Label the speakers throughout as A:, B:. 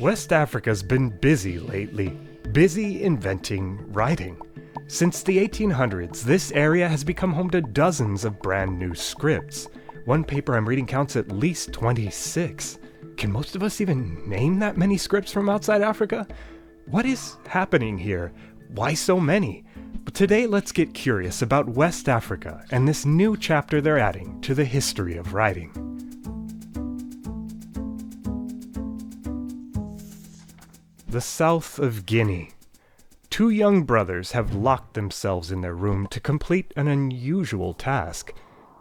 A: West Africa's been busy lately, busy inventing writing. Since the 1800s, this area has become home to dozens of brand new scripts. One paper I'm reading counts at least 26. Can most of us even name that many scripts from outside Africa? What is happening here? Why so many? But today let's get curious about West Africa and this new chapter they're adding to the history of writing. The south of Guinea. Two young brothers have locked themselves in their room to complete an unusual task,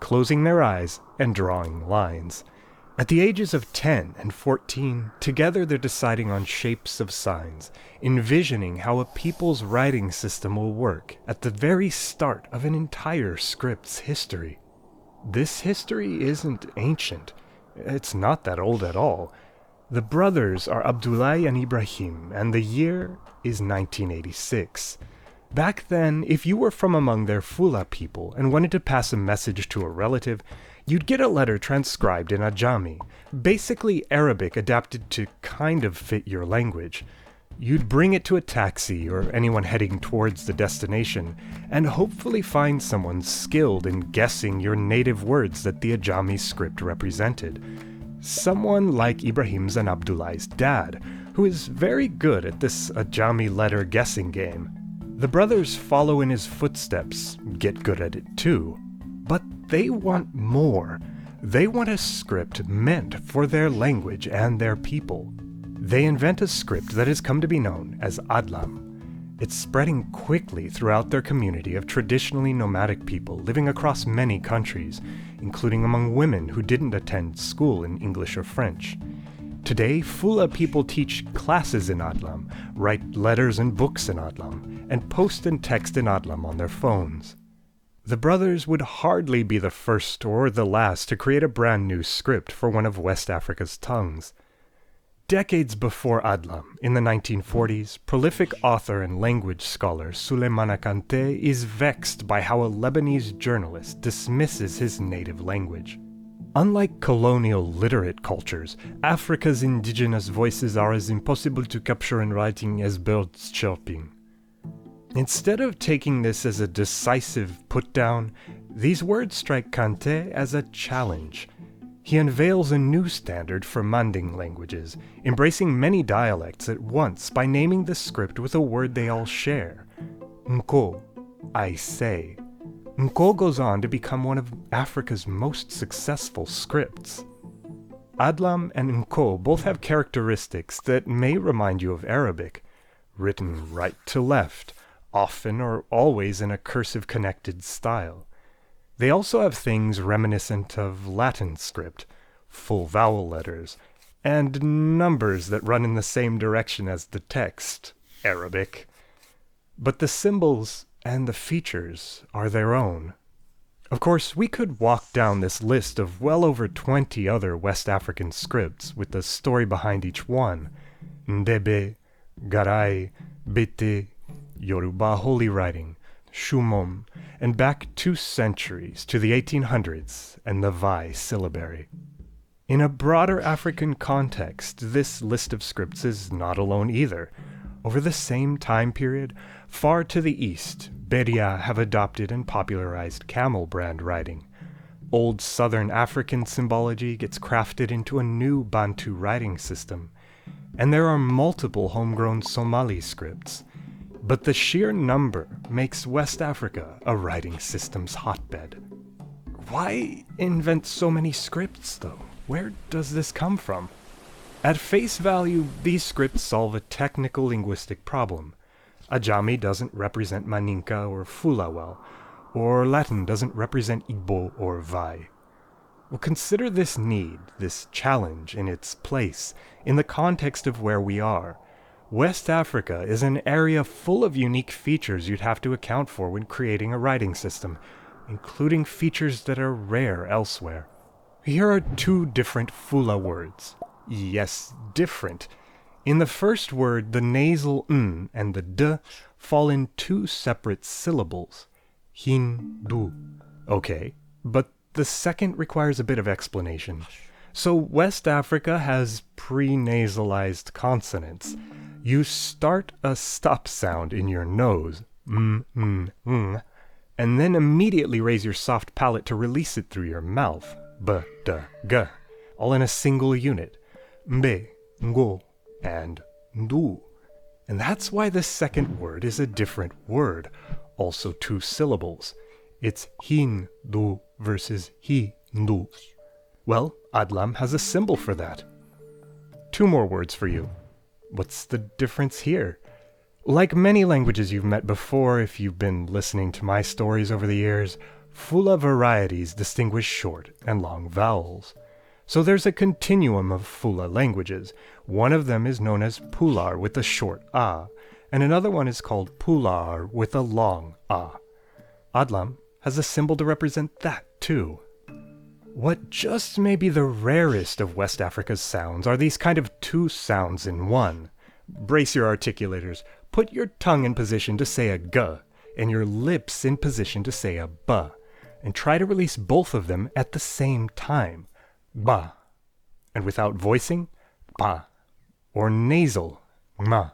A: closing their eyes and drawing lines. At the ages of 10 and 14, together they're deciding on shapes of signs, envisioning how a people's writing system will work at the very start of an entire script's history. This history isn't ancient. It's not that old at all. The brothers are Abdoulaye and Ibrahim, and the year is 1986. Back then, if you were from among their Fula people and wanted to pass a message to a relative, you'd get a letter transcribed in Ajami, basically Arabic adapted to kind of fit your language. You'd bring it to a taxi or anyone heading towards the destination, and hopefully find someone skilled in guessing your native words that the Ajami script represented. Someone like Ibrahim's and Abdullahi's dad, who is very good at this Ajami letter guessing game. The brothers follow in his footsteps, get good at it too. But they want more. They want a script meant for their language and their people. They invent a script that has come to be known as Adlam. It's spreading quickly throughout their community of traditionally nomadic people living across many countries, including among women who didn't attend school in English or French. Today, Fula people teach classes in Adlam, write letters and books in Adlam, and post and text in Adlam on their phones. The brothers would hardly be the first or the last to create a brand new script for one of West Africa's tongues. Decades before Adlam, in the 1940s, prolific author and language scholar Souleymane Kante is vexed by how a Lebanese journalist dismisses his native language. Unlike colonial literate cultures, Africa's indigenous voices are as impossible to capture in writing as birds chirping. Instead of taking this as a decisive put-down, these words strike Kante as a challenge. He unveils a new standard for Manding languages, embracing many dialects at once by naming the script with a word they all share. N'ko, I say. N'ko goes on to become one of Africa's most successful scripts. Adlam and N'ko both have characteristics that may remind you of Arabic, written right to left, often or always in a cursive-connected style. They also have things reminiscent of Latin script, full vowel letters, and numbers that run in the same direction as the text, Arabic. But the symbols and the features are their own. Of course, we could walk down this list of well over 20 other West African scripts with the story behind each one. Ndebe, Garai, Bete, Yoruba Holy Writing, Shumom, and back 2 centuries to the 1800s and the Vai syllabary. In a broader African context, this list of scripts is not alone either. Over the same time period, far to the east, Beria have adopted and popularized camel brand writing. Old southern African symbology gets crafted into a new Bantu writing system. And there are multiple homegrown Somali scripts. But the sheer number makes West Africa a writing system's hotbed. Why invent so many scripts, though? Where does this come from? At face value, these scripts solve a technical linguistic problem. Ajami doesn't represent Maninka or Fula well, or Latin doesn't represent Igbo or Vai. Well, consider this need, this challenge in its place, in the context of where we are. West Africa is an area full of unique features you'd have to account for when creating a writing system, including features that are rare elsewhere. Here are 2 different Fula words. Yes, different. In the first word, the nasal n and the d fall in 2 separate syllables. Hin, du. Okay, but the second requires a bit of explanation. So West Africa has prenasalized consonants. You start a stop sound in your nose, and then immediately raise your soft palate to release it through your mouth, b, d, g, all in a single unit, mbe, ngo, and ndu. And that's why the second word is a different word, also 2 syllables. It's hindu versus hindu. Well, Adlam has a symbol for that. 2 more words for you. What's the difference here? Like many languages you've met before, if you've been listening to my stories over the years, Fula varieties distinguish short and long vowels. So there's a continuum of Fula languages. One of them is known as Pular with a short a, and another one is called Pular with a long a. Adlam has a symbol to represent that too. What just may be the rarest of West Africa's sounds are these kind of 2 sounds in one. Brace your articulators. Put your tongue in position to say a g, and your lips in position to say a b, and try to release both of them at the same time. Ba. And without voicing, ba. Or nasal, ma.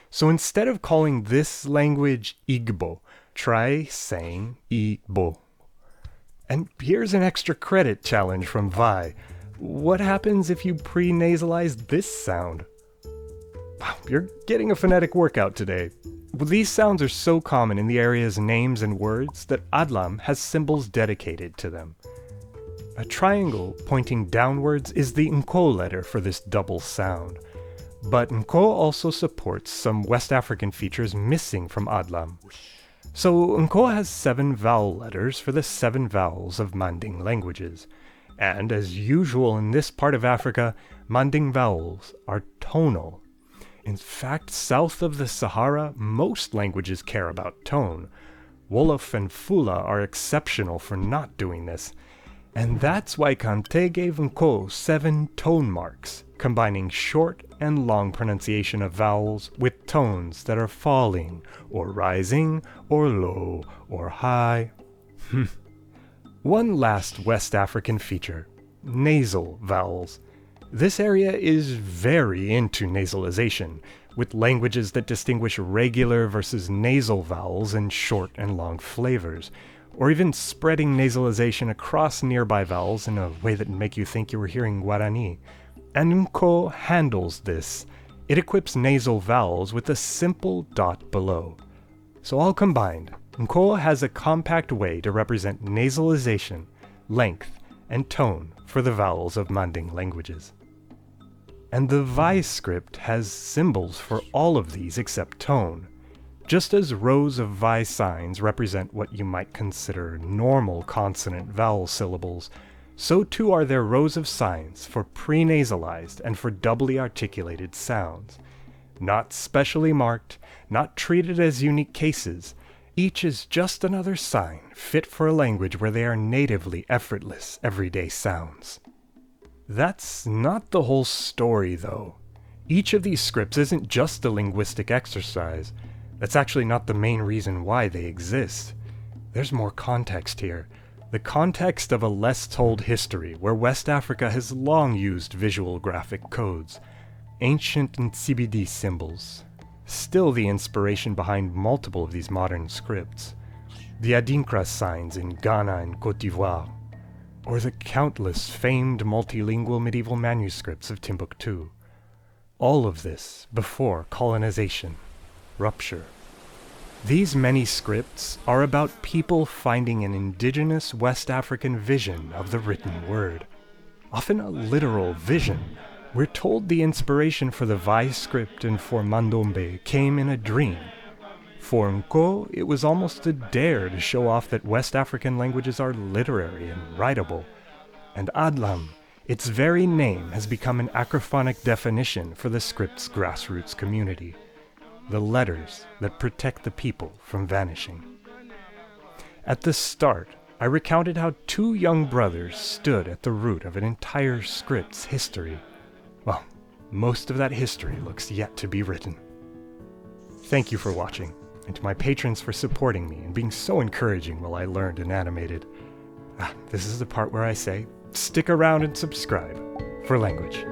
A: So instead of calling this language Igbo, try saying Igbo. And here's an extra credit challenge from Vi. What happens if you prenasalize this sound? Wow, you're getting a phonetic workout today. Well, these sounds are so common in the area's names and words that Adlam has symbols dedicated to them. A triangle pointing downwards is the N'ko letter for this double sound. But N'ko also supports some West African features missing from Adlam. So N'ko has 7 vowel letters for the 7 vowels of Manding languages. And as usual in this part of Africa, Manding vowels are tonal. In fact, south of the Sahara, most languages care about tone. Wolof and Fula are exceptional for not doing this. And that's why Kante gave N'ko 7 tone marks, combining short and long pronunciation of vowels with tones that are falling, or rising, or low, or high. One last West African feature, nasal vowels. This area is very into nasalization, with languages that distinguish regular versus nasal vowels in short and long flavors, or even spreading nasalization across nearby vowels in a way that would make you think you were hearing Guarani. And N'ko handles this. It equips nasal vowels with a simple dot below. So all combined, N'ko has a compact way to represent nasalization, length, and tone for the vowels of Manding languages. And the Vi script has symbols for all of these except tone. Just as rows of Vi signs represent what you might consider normal consonant-vowel syllables, so too are there rows of signs for prenasalized and for doubly articulated sounds. Not specially marked, not treated as unique cases, each is just another sign fit for a language where they are natively effortless everyday sounds. That's not the whole story, though. Each of these scripts isn't just a linguistic exercise. That's actually not the main reason why they exist. There's more context here. The context of a less-told history where West Africa has long used visual graphic codes, ancient N'sibidi symbols, still the inspiration behind multiple of these modern scripts, the Adinkra signs in Ghana and Côte d'Ivoire, or the countless famed multilingual medieval manuscripts of Timbuktu. All of this before colonization, rupture. These many scripts are about people finding an indigenous West African vision of the written word. Often a literal vision. We're told the inspiration for the Vi script and for Mandombe came in a dream. For N'ko, it was almost a dare to show off that West African languages are literary and writable. And Adlam, its very name, has become an acrophonic definition for the script's grassroots community. The letters that protect the people from vanishing. At the start, I recounted how 2 young brothers stood at the root of an entire script's history. Well, most of that history looks yet to be written. Thank you for watching, and to my patrons for supporting me and being so encouraging while I learned and animated. This is the part where I say, stick around and subscribe for language.